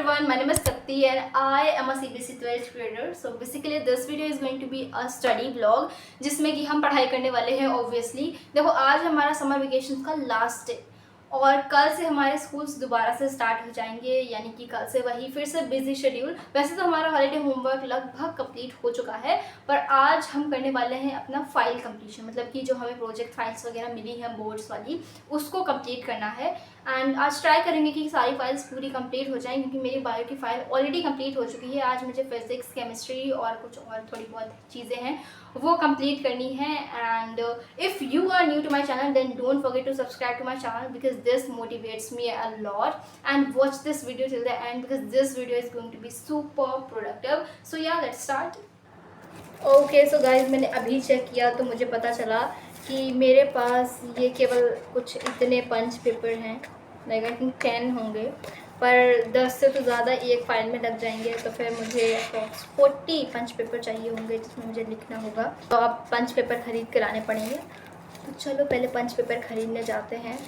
everyone, my name is Sakti and I am a CBSE 12th grader. So basically this video is going to be a study vlog जिसमें कि हम पढ़ाई करने वाले हैं obviously। देखो आज हमारा समर वेकेशन का लास्ट डे और कल से हमारे स्कूल्स दोबारा से स्टार्ट हो जाएंगे, यानी कि कल से वही फिर से बिजी शेड्यूल। वैसे तो हमारा हॉलीडे होमवर्क लगभग कंप्लीट हो चुका है, पर आज हम करने वाले हैं अपना फाइल कंप्लीशन, मतलब कि जो हमें प्रोजेक्ट फाइल्स वगैरह मिली हैं बोर्ड्स वाली, उसको कंप्लीट करना है। एंड आज ट्राई करेंगे कि सारी फाइल्स पूरी कंप्लीट हो जाएं, क्योंकि मेरी बायो की फ़ाइल ऑलरेडी कंप्लीट हो चुकी है। आज मुझे फिज़िक्स, केमिस्ट्री और कुछ और थोड़ी बहुत चीज़ें हैं वो कंप्लीट करनी है। And if you are new to my channel then don't forget to subscribe to my channel because this motivates me a lot and watch this video till the end because this video is going to be super productive. So yeah let's start. Okay so guys, मैंने अभी check किया तो मुझे पता चला कि मेरे पास ये केवल कुछ इतने पंच पेपर हैं, लाइक आई थिंक 10 होंगे, पर 10 से तो ज़्यादा एक फ़ाइल में लग जाएंगे। तो फिर मुझे अप्रॉक्स 40 पंच पेपर चाहिए होंगे जिसमें मुझे लिखना होगा। तो अब पंच पेपर ख़रीद कर आने पड़ेंगे। तो चलो पहले पंच पेपर ख़रीदने जाते हैं।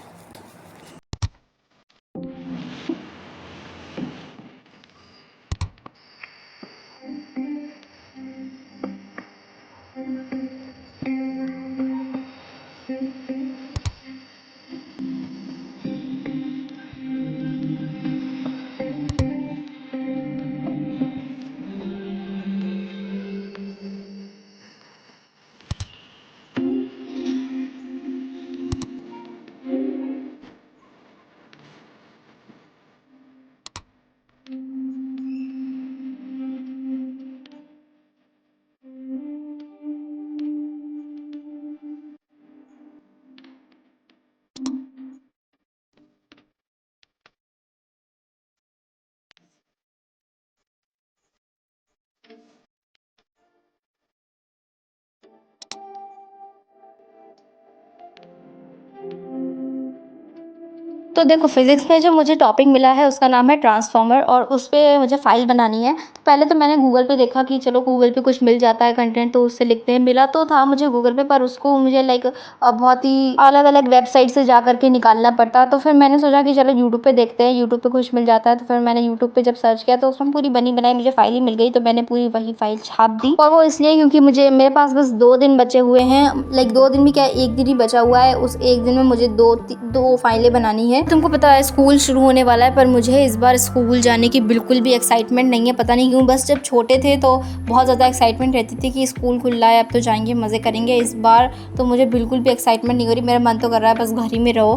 तो देखो फिज़िक्स में जो मुझे टॉपिक मिला है उसका नाम है ट्रांसफॉर्मर और उस पे मुझे फ़ाइल बनानी है। पहले तो मैंने गूगल पे देखा कि चलो गूगल पे कुछ मिल जाता है कंटेंट तो उससे लिखते हैं। मिला तो था मुझे गूगल पे, पर उसको मुझे लाइक बहुत ही अलग-अलग वेबसाइट से जा कर के निकालना पड़ता। तो फिर मैंने सोचा कि चलो यूट्यूब पे देखते हैं, यूट्यूब पे कुछ मिल जाता है। तो फिर मैंने यूट्यूब पे जब सर्च किया तो उसमें पूरी बनी-बनाई मुझे फ़ाइल ही मिल गई। तो मैंने पूरी वही फ़ाइल छाप दी, और वो इसलिए क्योंकि मेरे पास बस 2 दिन बचे हुए हैं। लाइक 2 दिन भी क्या, 1 दिन ही बचा हुआ है। उस 1 दिन में मुझे 2 फाइलें बनानी है। तुमको पता है स्कूल शुरू होने वाला है, पर मुझे इस बार स्कूल जाने की बिल्कुल भी एक्साइटमेंट नहीं है। पता नहीं क्यों, बस जब छोटे थे तो बहुत ज़्यादा एक्साइटमेंट रहती थी कि स्कूल खुल रहा है, अब तो जाएंगे, मज़े करेंगे। इस बार तो मुझे बिल्कुल भी एक्साइटमेंट नहीं हो रही। मेरा मन तो कर रहा है बस घर ही में रहो।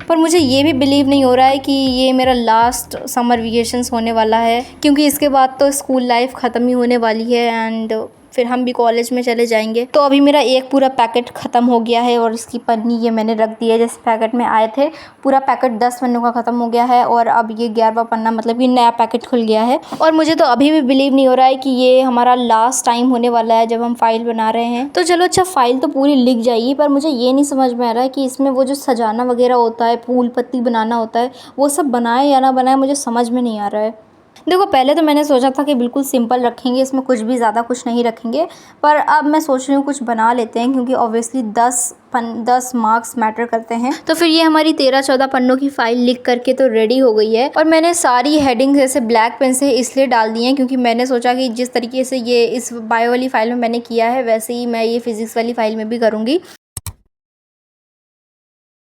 पर मुझे ये भी बिलीव नहीं हो रहा है कि ये मेरा लास्ट समर वेकेशंस होने वाला है, क्योंकि इसके बाद तो स्कूल लाइफ ख़त्म ही होने वाली है एंड फिर हम भी कॉलेज में चले जाएंगे। तो अभी मेरा एक पूरा पैकेट ख़त्म हो गया है और इसकी पन्नी ये मैंने रख दी है। जिस पैकेट में आए थे पूरा पैकेट 10 पन्नों का ख़त्म हो गया है और अब ये 11वां पन्ना, मतलब कि नया पैकेट खुल गया है। और मुझे तो अभी भी बिलीव नहीं हो रहा है कि ये हमारा लास्ट टाइम होने वाला है जब हम फाइल बना रहे हैं। तो चलो अच्छा, फाइल तो पूरी लिख जाएगी, पर मुझे ये नहीं समझ में आ रहा है कि इसमें वो जो सजाना वगैरह होता है, फूल पत्ती बनाना होता है, वो सब बनाए या ना बनाए, मुझे समझ में नहीं आ रहा है। देखो पहले तो मैंने सोचा था कि बिल्कुल सिंपल रखेंगे, इसमें कुछ भी ज़्यादा कुछ नहीं रखेंगे, पर अब मैं सोच रही हूँ कुछ बना लेते हैं, क्योंकि ऑब्वियसली 10 मार्क्स मैटर करते हैं। तो फिर ये हमारी 13-14 पन्नों की फ़ाइल लिख करके तो रेडी हो गई है। और मैंने सारी हेडिंग्स ऐसे ब्लैक पेन से इसलिए डाल दी हैं क्योंकि मैंने सोचा कि जिस तरीके से ये इस बायो वाली फ़ाइल में मैंने किया है वैसे ही मैं ये फिज़िक्स वाली फ़ाइल में भी करूँगी।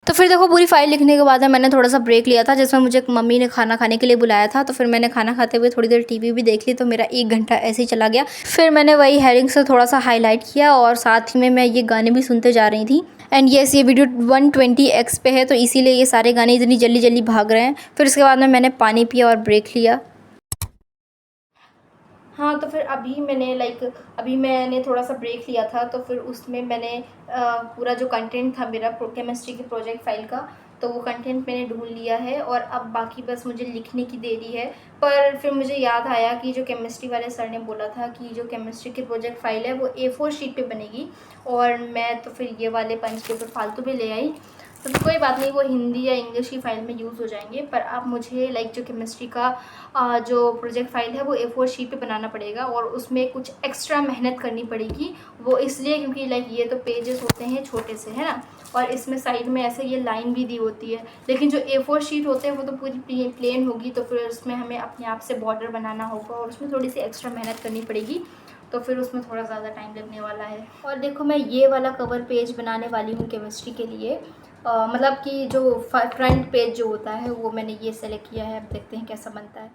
तो फिर देखो पूरी फाइल लिखने के बाद मैंने थोड़ा सा ब्रेक लिया था, जिसमें मुझे मम्मी ने खाना खाने के लिए बुलाया था। तो फिर मैंने खाना खाते हुए थोड़ी देर टीवी भी देख ली, तो मेरा 1 घंटा ऐसे ही चला गया। फिर मैंने वही हेडिंग से थोड़ा सा हाईलाइट किया और साथ ही में मैं ये गाने भी सुनते जा रही थी। एंड येस, ये वीडियो 120x पे है, तो इसीलिए ये सारे गाने इतनी जल्दी जल्दी भाग रहे हैं। फिर उसके बाद में मैंने पानी पिया और ब्रेक लिया। हाँ, तो फिर अभी मैंने थोड़ा सा ब्रेक लिया था, तो फिर उसमें मैंने पूरा जो कंटेंट था मेरा केमिस्ट्री की प्रोजेक्ट फाइल का, तो वो कंटेंट मैंने ढूंढ लिया है और अब बाकी बस मुझे लिखने की देरी है। पर फिर मुझे याद आया कि जो केमिस्ट्री वाले सर ने बोला था कि जो केमिस्ट्री की प्रोजेक्ट फाइल है वो A4 शीट पे बनेगी, और मैं तो फिर ये वाले पंच पेपर फालतू भी ले आई। तो कोई बात नहीं, वो हिंदी या इंग्लिश की फ़ाइल में यूज़ हो जाएंगे। पर अब मुझे जो केमिस्ट्री का जो प्रोजेक्ट फ़ाइल है वो A4 शीट पे बनाना पड़ेगा और उसमें कुछ एक्स्ट्रा मेहनत करनी पड़ेगी। वो इसलिए क्योंकि ये तो पेजेस होते हैं छोटे से, है ना, और इसमें साइड में ऐसे ये लाइन भी दी होती है। लेकिन जो A4 शीट होते हैं वो तो पूरी प्लेन होगी, तो फिर उसमें हमें अपने आप से बॉर्डर बनाना होगा और उसमें थोड़ी सी एक्स्ट्रा मेहनत करनी पड़ेगी, तो फिर उसमें थोड़ा ज़्यादा टाइम लगने वाला है। और देखो मैं ये वाला कवर पेज बनाने वाली हूँ केमिस्ट्री के लिए। मतलब कि जो फ्रंट पेज जो होता है वो मैंने ये सेलेक्ट किया है। अब देखते हैं कैसा बनता है।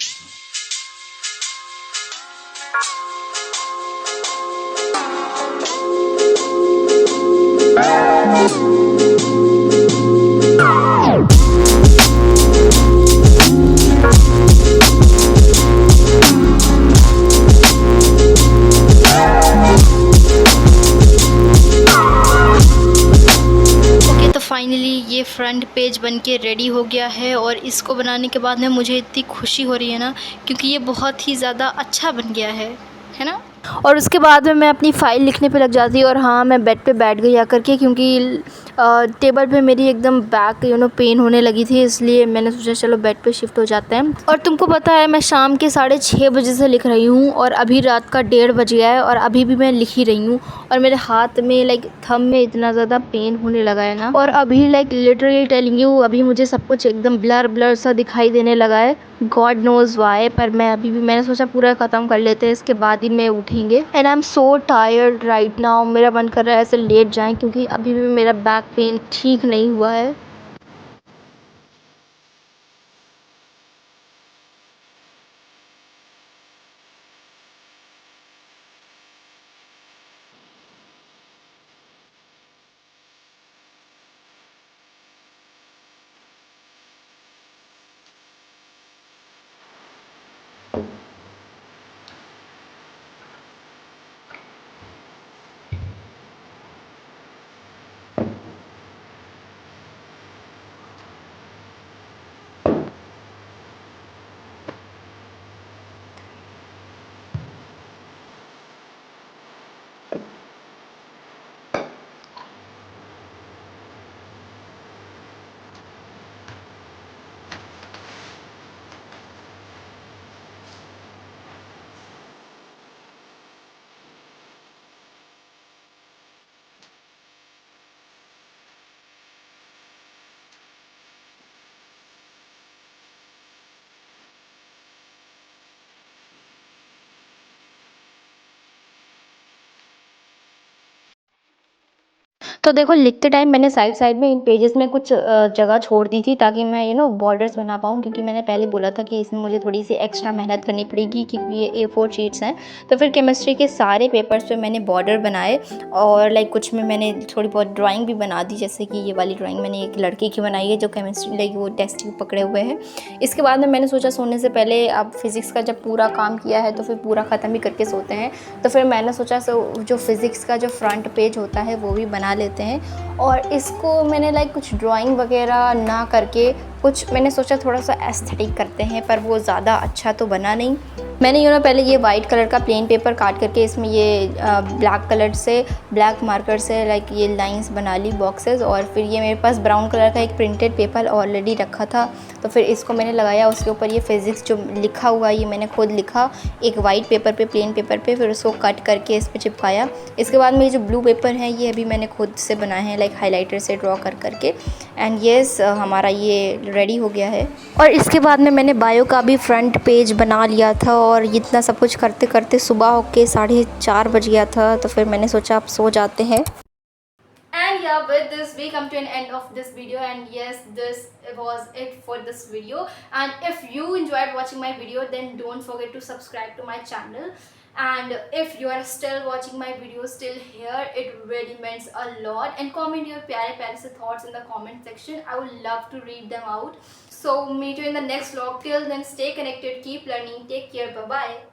फाइनली ये फ्रंट पेज बनके रेडी हो गया है और इसको बनाने के बाद में मुझे इतनी खुशी हो रही है ना, क्योंकि ये बहुत ही ज़्यादा अच्छा बन गया है ना। और उसके बाद में मैं अपनी फ़ाइल लिखने पे लग जाती। और हाँ, मैं बेड पे बैठ गई आकर के, क्योंकि टेबल पे मेरी एकदम बैक पेन होने लगी थी, इसलिए मैंने सोचा चलो बेड पे शिफ्ट हो जाते हैं। और तुमको पता है मैं शाम के 6:30 बजे से लिख रही हूँ और अभी रात का 1:30 बज गया है और अभी भी मैं लिख ही रही हूँ। और मेरे हाथ में थंब में इतना ज़्यादा पेन होने लगा है ना, और अभी लिटरली टेलिंग यू, अभी मुझे सब कुछ एकदम ब्लर ब्लर सा दिखाई देने लगा है। गॉड नोज़ वाई, पर मैं अभी भी मैंने सोचा पूरा ख़त्म कर लेते हैं, इसके बाद ही मैं उठेंगे। And I am so tired right now. मेरा मन कर रहा है ऐसे लेट जाएं, क्योंकि अभी भी मेरा बैक पेन ठीक नहीं हुआ है। तो देखो लिखते टाइम मैंने साइड साइड में इन पेजेस में कुछ जगह छोड़ दी थी, ताकि मैं बॉर्डर्स बना पाऊँ, क्योंकि मैंने पहले बोला था कि इसमें मुझे थोड़ी सी एक्स्ट्रा मेहनत करनी पड़ेगी, क्योंकि ये A4 शीट्स हैं। तो फिर केमिस्ट्री के सारे पेपर्स पे मैंने बॉर्डर बनाए, और कुछ में मैंने थोड़ी बहुत ड्राइंग भी बना दी, जैसे कि ये वाली ड्राइंग मैंने एक लड़के की बनाई है जो केमिस्ट्री वो टेस्ट ट्यूब पकड़े हुए हैं। इसके बाद में मैंने सोचा सोने से पहले अब फिज़िक्स का जब पूरा काम किया है तो फिर पूरा ख़त्म ही करके सोते हैं। तो फिर मैंने सोचा जो फिज़िक्स का जो फ्रंट पेज होता है वो भी बना लेते हैं। और इसको मैंने कुछ ड्राइंग वगैरह ना करके कुछ मैंने सोचा थोड़ा सा एस्थेटिक करते हैं, पर वो ज़्यादा अच्छा तो बना नहीं। मैंने पहले ये वाइट कलर का प्लेन पेपर काट करके इसमें ये ब्लैक कलर से ब्लैक मार्कर से ये लाइंस बना ली बॉक्सेस। और फिर ये मेरे पास ब्राउन कलर का एक प्रिंटेड पेपर ऑलरेडी रखा था, तो फिर इसको मैंने लगाया। उसके ऊपर ये फिज़िक्स जो लिखा हुआ है ये मैंने खुद लिखा एक वाइट पेपर पे, प्लेन पेपर पे, फिर उसको कट करके इस पर चिपकाया। इसके बाद में ये जो ब्लू पेपर है ये अभी मैंने खुद से बनाए हैं हाइलाइटर से ड्रॉ कर करके। एंड येस हमारा ये रेडी हो गया है। और इसके बाद में मैंने बायो का भी फ्रंट पेज बना लिया था, और इतना सब कुछ करते करते सुबह होके 4:30 बज गया था, तो फिर मैंने सोचा अब सो जाते हैं। And yeah, with this we come to an end of this video, and yes, this was it for this video. And if you enjoyed watching my video, then don't forget to subscribe to my channel. And if you are still watching my video still here, it really means a lot. And comment your pyare se thoughts in the comment section. I would love to read them out. So meet you in the next vlog. Till then, stay connected, keep learning, take care, bye bye.